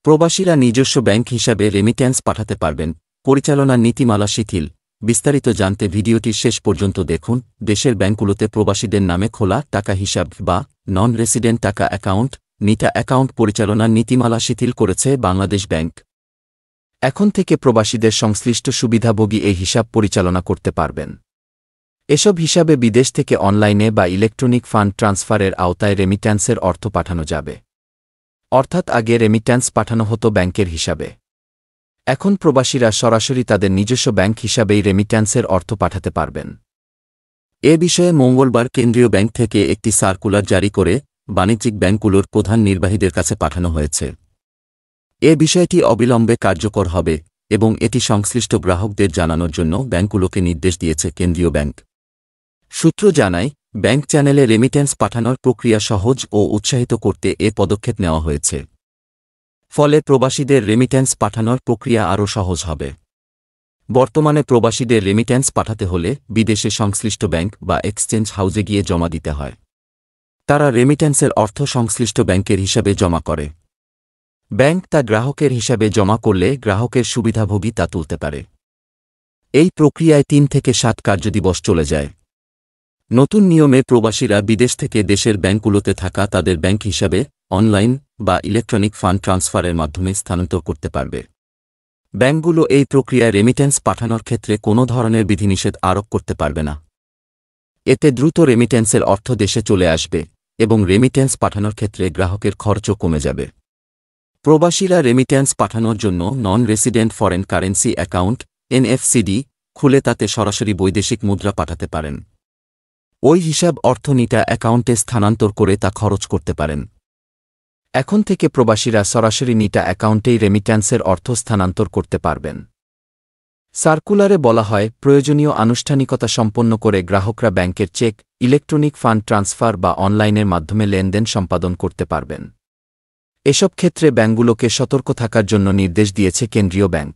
প্রবাসীরা নিজস্ব ব্যাংক হিসাবে রেমিট্যান্স পাঠাতে পারবেন, পরিচালনার নীতিমালা শিথিল। বিস্তারিত জানতে ভিডিওটির শেষ পর্যন্ত দেখুন। দেশের ব্যাংকগুলোতে প্রবাসীদের নামে খোলা টাকা হিসাব বা নন রেসিডেন্ট টাকা অ্যাকাউন্ট, নিটা অ্যাকাউন্ট পরিচালনার নীতিমালা শিথিল করেছে বাংলাদেশ ব্যাংক। এখন থেকে প্রবাসীদের সংশ্লিষ্ট সুবিধাভোগী এই হিসাব পরিচালনা করতে পারবেন। এসব হিসাবে বিদেশ থেকে অনলাইনে বা ইলেকট্রনিক ফান্ড ট্রান্সফারের আওতায় রেমিট্যান্সের অর্থ পাঠানো যাবে। অর্থাৎ আগে রেমিট্যান্স পাঠানো হতো ব্যাংকের হিসাবে। এখন প্রবাসীরা সরাসরি তাদের নিজস্ব ব্যাংক হিসাবেই রেমিট্যান্সের অর্থ পাঠাতে পারবেন। এ বিষয়ে মঙ্গলবার কেন্দ্রীয় ব্যাংক থেকে একটি সার্কুলার জারি করে বাণিজ্যিক ব্যাংকগুলোর প্রধান নির্বাহীদের কাছে পাঠানো হয়েছে। এ বিষয়টি অবিলম্বে কার্যকর হবে এবং এটি সংশ্লিষ্ট গ্রাহকদের জানানোর জন্য ব্যাংকগুলোকে নির্দেশ দিয়েছে কেন্দ্রীয় ব্যাংক। সূত্র জানায়, ব্যাংক চ্যানেলে রেমিট্যান্স পাঠানোর প্রক্রিয়া সহজ ও উৎসাহিত করতে এ পদক্ষেপ নেওয়া হয়েছে। ফলে প্রবাসীদের রেমিট্যান্স পাঠানোর প্রক্রিয়া আরও সহজ হবে। বর্তমানে প্রবাসীদের রেমিট্যান্স পাঠাতে হলে বিদেশে সংশ্লিষ্ট ব্যাংক বা এক্সচেঞ্জ হাউজে গিয়ে জমা দিতে হয়। তারা রেমিট্যান্সের অর্থ সংশ্লিষ্ট ব্যাংকের হিসাবে জমা করে। ব্যাংক তা গ্রাহকের হিসাবে জমা করলে গ্রাহকের সুবিধাভোগী তা তুলতে পারে। এই প্রক্রিয়ায় ৩ থেকে ৭ কার্যদিবস চলে যায়। নতুন নিয়মে প্রবাসীরা বিদেশ থেকে দেশের ব্যাংকগুলোতে থাকা তাদের ব্যাংক হিসাবে অনলাইন বা ইলেকট্রনিক ফান্ড ট্রান্সফারের মাধ্যমে স্থানান্তর করতে পারবে। ব্যাংকগুলো এই প্রক্রিয়ায় রেমিট্যান্স পাঠানোর ক্ষেত্রে কোনো ধরনের বিধিনিষেধ আরোপ করতে পারবে না। এতে দ্রুত রেমিট্যান্সের অর্থ দেশে চলে আসবে এবং রেমিট্যান্স পাঠানোর ক্ষেত্রে গ্রাহকের খরচও কমে যাবে। প্রবাসীরা রেমিট্যান্স পাঠানোর জন্য non resident foreign currency account NFCD খুলে তাতে সরাসরি বৈদেশিক মুদ্রা পাঠাতে পারেন। ওই হিসাব অর্থ নিটা অ্যাকাউন্টে স্থানান্তর করে তা খরচ করতে পারেন। এখন থেকে প্রবাসীরা সরাসরি নিটা অ্যাকাউন্টেই রেমিট্যান্সের অর্থ স্থানান্তর করতে পারবেন। সার্কুলারে বলা হয়, প্রয়োজনীয় আনুষ্ঠানিকতা সম্পন্ন করে গ্রাহকরা ব্যাংকের চেক, ইলেকট্রনিক ফান্ড ট্রান্সফার বা অনলাইনের মাধ্যমে লেনদেন সম্পাদন করতে পারবেন। এসব ক্ষেত্রে ব্যাংকগুলোকে সতর্ক থাকার জন্য নির্দেশ দিয়েছে কেন্দ্রীয় ব্যাংক।